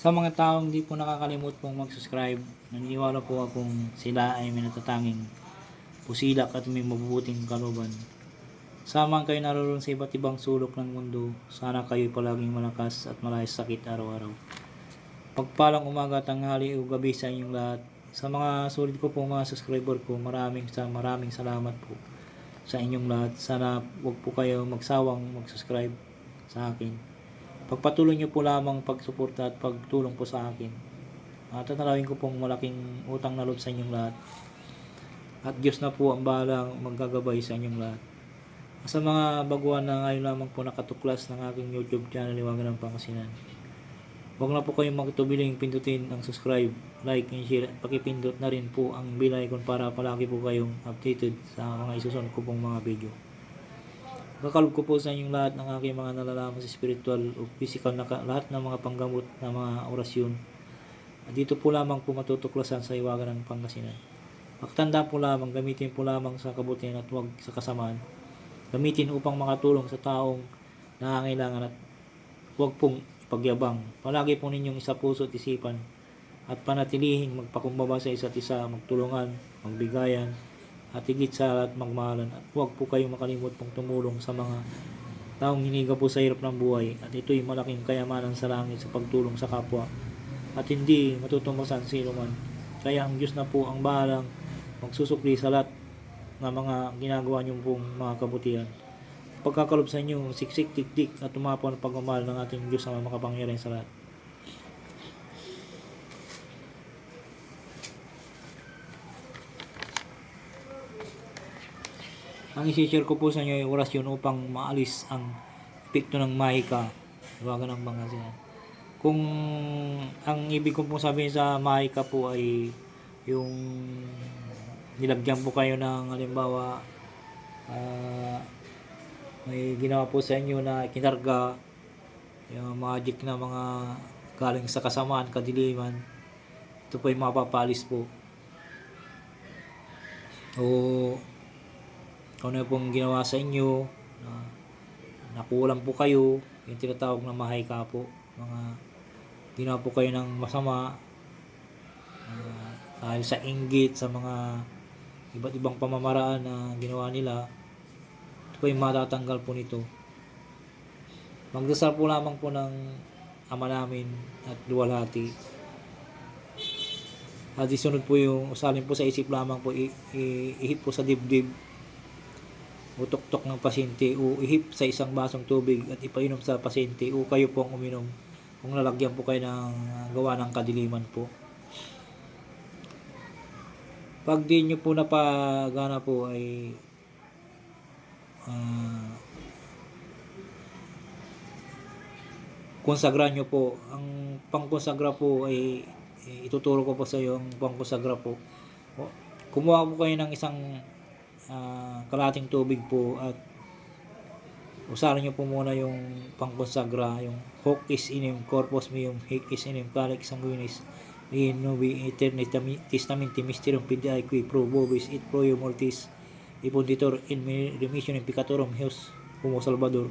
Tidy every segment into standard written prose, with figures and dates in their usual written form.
Sa mga taong di po nakakalimot pong mag-subscribe, naniniwala po akong sila ay may natatanging pusilak at may mabubuting kalooban. Samang kayo naroon sa iba't ibang sulok ng mundo, sana kayo palaging malakas at malayas sakit araw-araw. Pagpalang umaga, tanghali o gabi sa inyong lahat. Sa mga sulit ko po mga subscriber ko, maraming salamat po sa inyong lahat. Sana wag po kayo magsawang mag-subscribe sa akin. Pagpatuloy niyo po lamang pagsuporta at pagtulong po sa akin. Tatanawin ko pong malaking utang na loob sa inyong lahat. At Diyos na po ang bahalang maggagabay sa inyong lahat. Sa mga baguhan na ngayon lamang po nakatuklas ng aking YouTube channel, Liwangan ng Pangasinan. Huwag na po kayong magtubiling pindutin ang subscribe, like, and share at pakipindot na rin po ang bell icon para palagi po kayong updated sa mga isusunod ko pong mga video. Kakalob ko po sa inyong lahat ng aking mga nalalaman sa spiritual o physical na lahat ng mga panggamot na mga orasyon. At dito po lamang po matutuklasan sa Iwagan ng Pangasinan. Pagtanda po lamang, gamitin po lamang sa kabutihan at huwag sa kasamaan. Gamitin upang makatulong sa taong nangangailangan at huwag pong ipagyabang. Palagi po ninyong isa puso at isipan at panatilihing magpakumbaba sa isa't isa, magtulungan, magbigayan, at higit sa lahat magmahalan. At huwag po kayong makalimot pong tumulong sa mga taong hiniga po sa hirap ng buhay. At ito'y malaking kayamanan sa langit sa pagtulong sa kapwa. At hindi matutumbasan sino man. Kaya ang Diyos na po ang bahalang magsusukli sa lahat ng mga ginagawa niyong pong mga kabutihan. Pagkakalob sa inyo, siksik, tiktik at tumapo ang pagmamahal ng ating Diyos na makapangyarihan sa lahat. Ang isi-share ko po sa inyo ay orasyon upang maalis ang epekto ng mahika. Iwagan ng Pangasinan. Kung ang ibig ko po sabihin sa mahika po ay yung nilagyan po kayo ng halimbawa may ginawa po sa inyo na kinarga yung magic na mga galing sa kasamaan, kadiliman, ito po ay mapapalis po. O kung ano pong ginawa sa inyo na nakulang po kayo, yung tinatawag na mahika po, mga ginawa po kayo ng masama dahil sa inggit, sa mga iba't ibang pamamaraan na ginawa nila, ito po ay matatanggal po nito. Magdasal po lamang po ng Ama namin at luwalhati. At isunod po yung usalin po sa isip lamang po, ihip po sa dibdib o tuktok ng pasyente o ihip sa isang basong tubig at ipainom sa pasyente o kayo po ang uminom kung lalagyan po kayo ng gawa ng kadiliman po. Pag di nyo po napagana po ay konsagra nyo po. Ang pangkonsagra po ay ituturo ko po sa iyo ang pangkonsagra po. Kumuha po kayo ng isang kalahating tubig po at usarin nyo po muna yung pangkonsagra, yung hoc is inem corpus meum, hic is inem calix sanguinis, in novi aeterni testamenti mysterium fidei qui pro vobis et pro mortis ipunditor in remission peccatorum Deus homo Salvador.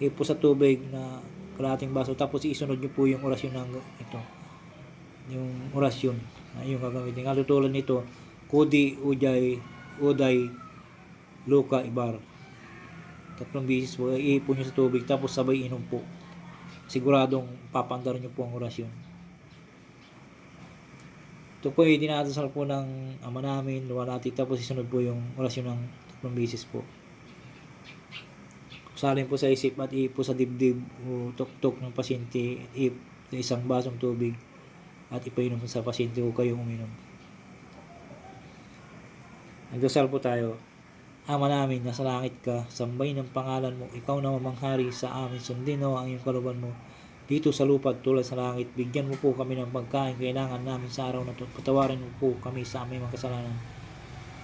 Po sa tubig na kalahating baso, tapos isunod nyo po yung orasyon ng ito, yung orasyon yung gagamitin. Katulad nito, Kodi Uday Luka Ibar, 3 beses po iipon nyo sa tubig tapos sabay inom po. Siguradong papandar nyo po ang orasyon. Ito po ay dinadasal po ng Ama namin, luwalhati, tapos isunod po yung orasyon ng 3 beses po. Salin po sa isip at iip po sa dibdib o tuktok ng pasyente, iip sa isang basong tubig at ipainom sa pasyente o kayong uminom. Nagdasal po tayo. Ama namin, nasa langit ka, sambahin ang pangalan mo, ikaw na mamanghari sa amin, sundin ang iyong kalooban mo dito sa lupa tulad sa langit. Bigyan mo po kami ng pagkain kailangan namin sa araw na ito. Patawarin mo po kami sa aming mga kasalanan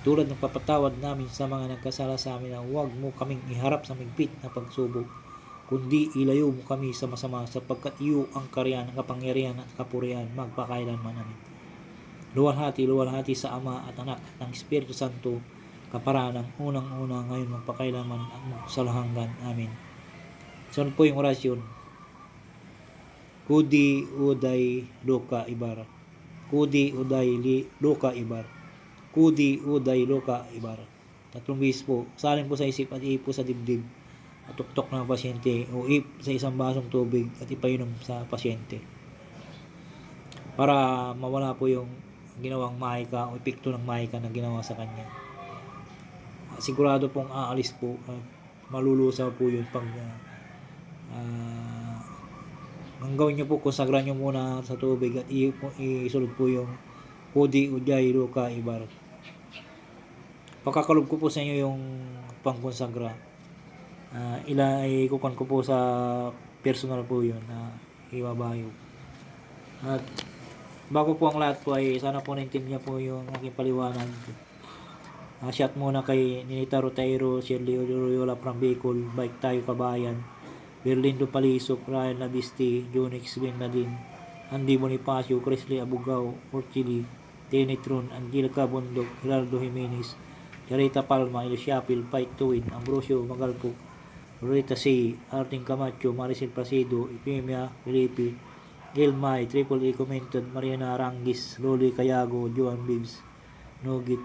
tulad ng papatawad namin sa mga nagkasala sa amin, na huwag mo kaming iharap sa migpit na pagsubok, kundi ilayo mo kami sa masama, sapagkat iyo ang kaharian, ang kapangyarihan at kapurihan magpakailanman. Amin. Luwalhati sa Ama at Anak at ng Espiritu Santo, kaparaan ng unang-una, ngayon, magpakailanman at sa hanggan. Amin. Sunod po yung orasyon. Kudi Uday Luka Ibar. Kudi Uday Luka Ibar. Kudi Uday Luka Ibar. 3 beses po. Salin po sa isip at iip po sa dibdib. At tuktok ng pasyente o ip sa isang basong tubig at ipainom sa pasyente. Para mawala po yung ginawang mahika o epekto ng mahika na ginawa sa kanya. Sigurado pong aalis po at malulusaw po yun pag ang gawin nyo po, konsagran nyo muna sa tubig at isulod po yung Kudi Uday Luka Ibar. Pagkakalob ko po sa inyo yung pangkonsagra. Ikukan ko po sa personal po yun na ibabayo. At bago po ang lahat po ay sana po naintindihan po yung aking paliwanag. Shout muna kay Ninita Rotairo, Shirley Odoroyola from Bicol, Bike Tayo Kabayan, Berlindo Palisok, Ryan Labisti, Jonix Ben Nadine, Andy Bonifacio, Crisley Abugao, Orchili, Tenetron, Angelica Bondok, Gerardo Jimenez, Yarita Palma, Elisiapil, Fight to Win, Ambrosio Magalpo, Rita C, Arting Camacho, Maricel Placido, Ipimia Felipe, Ilmay, Triple E Commented, Mariana Arangis, Loli Cayago, Joan Bibbs, Nugit,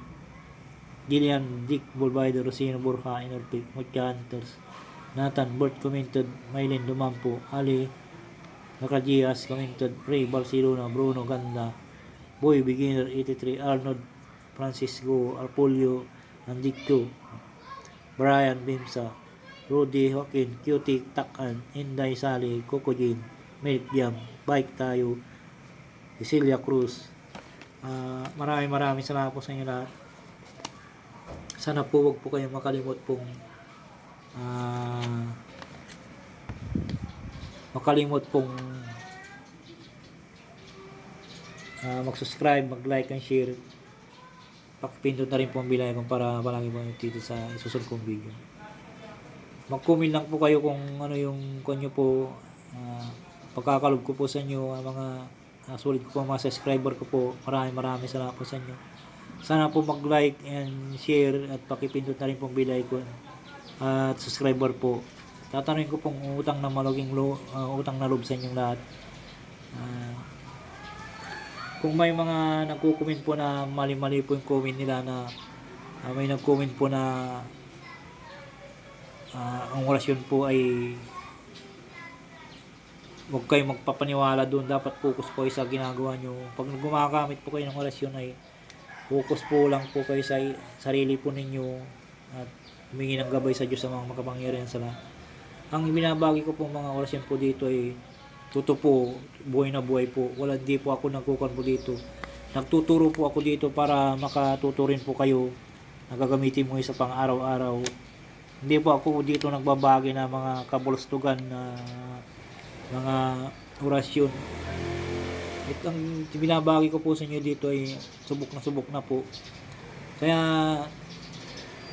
Gillian, Dick, Bolbider, Rosino Borja, Inorpic, Mucha Hunters, Nathan, Bert Commented, Maylin Dumampo, Ali, Nakajias Commented, Ray Barcelona, Bruno Ganda, Boy Beginner 83, Arnold, Francisco, Arpolio, Andicto, Brian Bimsa, Rudy Joaquin, Cutie Takan, Inday Sali, Kokojin, Milk Jam, Bike Tayo, Cecilia Cruz. Maraming salamat po sa inyo lahat. Sana po wag po kayong makalimot pong mag-subscribe, mag-like and share. Pakipindot na rin po ang bilayan para malaki mo dito sa isusunod kong video. Mag-comment lang po kayo kung ano yung kanyo po, pagkakalob ko po sa inyo, mga sulit ko po mga subscriber ko po. Maraming salamat po sa inyo. Sana po mag-like and share at pakipindot na rin pong bilay ko at subscriber po. Tatanungin ko pong utang na utang na loob sa inyong lahat. Kung may mga nagko-comment po na mali-mali po yung comment nila na may nag-comment po na ang orasyon po ay huwag kayong magpapaniwala doon, dapat focus po kayo sa ginagawa nyo. Pag gumagamit po kayo ng orasyon ay focus po lang po kayo sa sarili po ninyo at humingi ng gabay sa Diyos sa mga makapangyarihan sa lahat. Ang binabagi ko po mga orasyon po dito ay totoo po, buhay na buhay po. Hindi po ako nagkukan po dito. Nagtuturo po ako dito para makatuturin po kayo na gagamitin mo sa pang-araw-araw. Hindi po ako dito nagbabagi na mga kabulustugan na mga orasyon. At ang binabagi ko po sa inyo dito ay subok na po. Kaya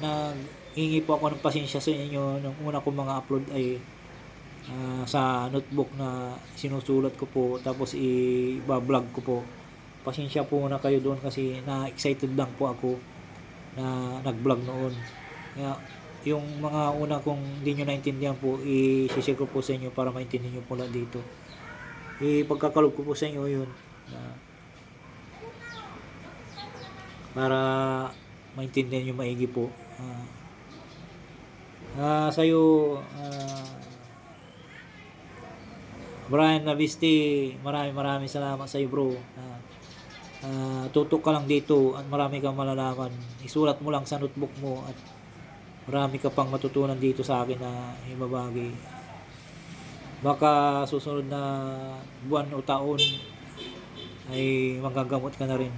naghingi po ako ng pasensya sa inyo. Nung una ko mga upload ay sa notebook na sinusulat ko po, tapos i-vlog ko po. Pasensya po na kayo doon kasi na-excited lang po ako na nag-vlog noon. Kaya yung mga una kong hindi nyo naintindihan po, i-share ko po sa inyo para maintindihan nyo po lang dito. Pagkakalob ko po sa inyo yun para maintindihan nyo maigi po. Sa'yo Brian Navisti, maraming salamat sa iyo bro. Tutok ka lang dito at marami kang malalaman. Isulat mo lang sa notebook mo at marami ka pang matutunan dito sa akin na ibabagi. Baka susunod na buwan o taon ay magagamot ka na rin.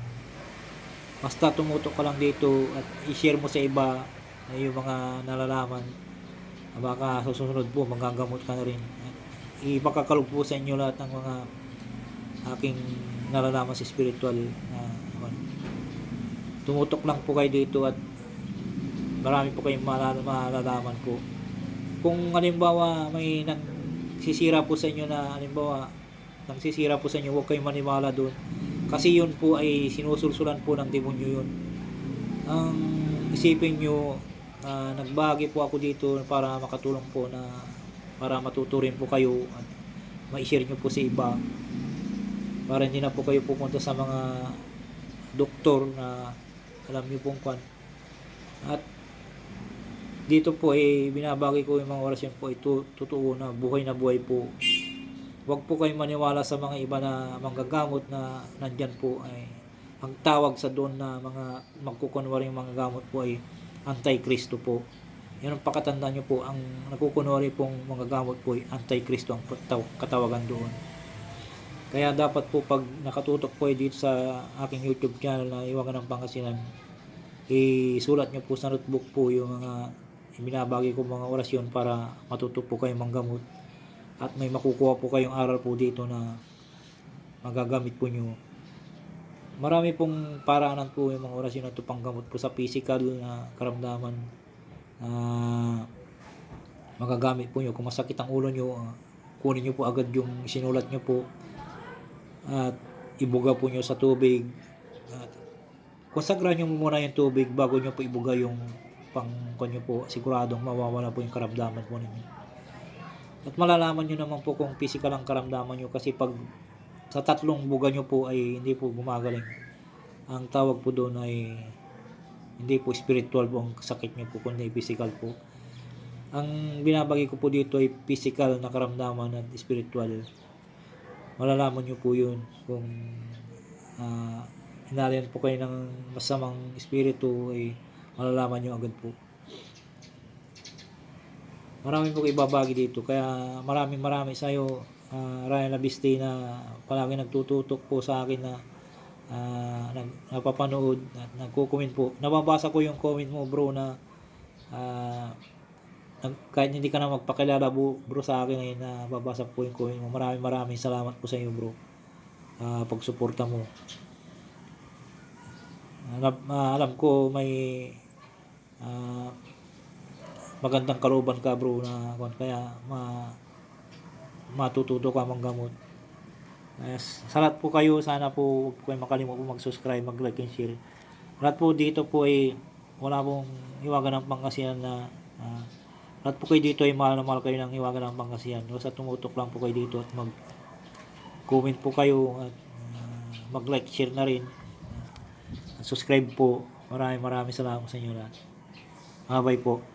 Basta tumutok ka lang dito at i-share mo sa iba ay yung mga nalalaman. Baka susunod po magagamot ka na rin. Ipakakalog po sa inyo lahat ng mga aking nalalaman sa spiritual. Tumutok lang po kayo dito at marami po kayong malalaman po. Kung halimbawa may nagsisira po sa inyo na nagsisira po sa inyo, huwag kayong maniwala doon. Kasi yun po ay sinusulsulan po ng demonyo yun. Ang isipin nyo, nagbahagi po ako dito para makatulong po na para matuturin po kayo at ma-share nyo po sa iba para hindi na po kayo pupunta sa mga doktor na alam nyo pong kwan. At dito po binabagi ko yung mga orasyon po totoo na buhay po. Huwag po kayong maniwala sa mga iba na manggagamot na nandyan po ay ang tawag sa doon na mga magkukunwari yung mga gamot po ay Anti-Kristo po. Yan ang pakatandaan nyo po, ang nakukunwari pong mga gamot po ay Anti-Kristo ang katawagan doon. Kaya dapat po pag nakatutok po dito sa aking YouTube channel na Iwagan ng Pangasinan, isulat nyo po sa notebook po yung mga ibinabagi ko mga orasyon para matuto po kayong manggamot at may makukuha po kayong aral po dito na magagamit po nyo. Marami pong paraanan po yung mga orasyon na ito panggamot po sa physical na karamdaman. Magagamit po nyo kung masakit ang ulo nyo, kunin nyo po agad yung sinulat nyo po at ibuga po nyo sa tubig. At konsagra nyo muna yung tubig bago nyo po ibuga yung pangkon nyo po, siguradong mawawala po yung karamdaman po ninyo. At malalaman nyo naman po kung physical ang karamdaman nyo kasi pag sa 3 buga nyo po ay hindi po gumagaling. Ang tawag po doon ay hindi po spiritual po ang sakit nyo po kundi physical po. Ang binabagi ko po dito ay physical na karamdaman at spiritual. Malalaman nyo po yun kung hinalian po kayo ng masamang espiritu ay malalaman nyo agad po. Marami po ibabagi dito kaya marami sa iyo Ryan Labiste na palagi nagtututok po sa akin na napapanood at nagko-comment po. Nababasa ko yung comment mo bro na kahit hindi ka na magpakilala bro sa akin ay nababasa po yung comment mo. Maraming salamat po sa iyo bro. Pagsuporta mo. Alam ko may magandang kalooban ka bro na kaya matututo ka manggamot. Salamat po kayo, sana po huwag kayo makalimutan mag-subscribe, mag-like and share. Lahat po dito po ay wala pong Iwagan ng Pangasinan na lahat po kayo dito ay mahal na mahal kayo ng Iwagan ng Pangasinan. Basta tumutok lang po kayo dito at mag-comment po kayo at mag-like, share na rin. Subscribe po. Maraming salamat sa inyo lahat. Bye po.